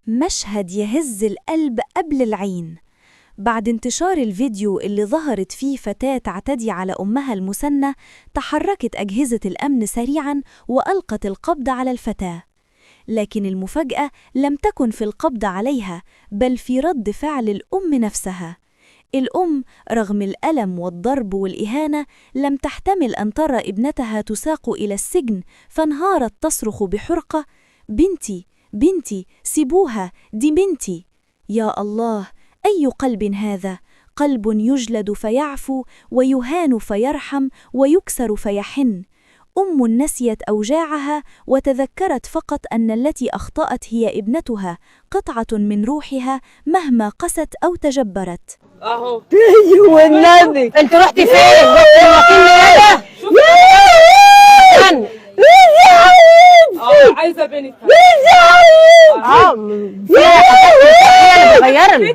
مشهد يهز القلب قبل العين. بعد انتشار الفيديو اللي ظهرت فيه فتاة تعتدي على أمها المسنة، تحركت أجهزة الأمن سريعاً وألقت القبض على الفتاة. لكن المفاجأة لم تكن في القبض عليها، بل في رد فعل الأم نفسها. الأم رغم الألم والضرب والإهانة لم تحتمل أن ترى ابنتها تساق إلى السجن، فانهارت تصرخ بحرقة: بنتي، بنتي، سيبوها، دي بنتي. يا الله، أي قلب هذا؟ قلب يجلد فيعفو، ويهان فيرحم، ويكسر فيحن. أم نسيت أوجاعها وتذكرت فقط أن التي أخطأت هي ابنتها، قطعة من روحها مهما قست أو تجبرت. اهو والنبي انت رحتي فين؟ رحتي المكان هذا؟ استنى. عايزه بنتها. غيرني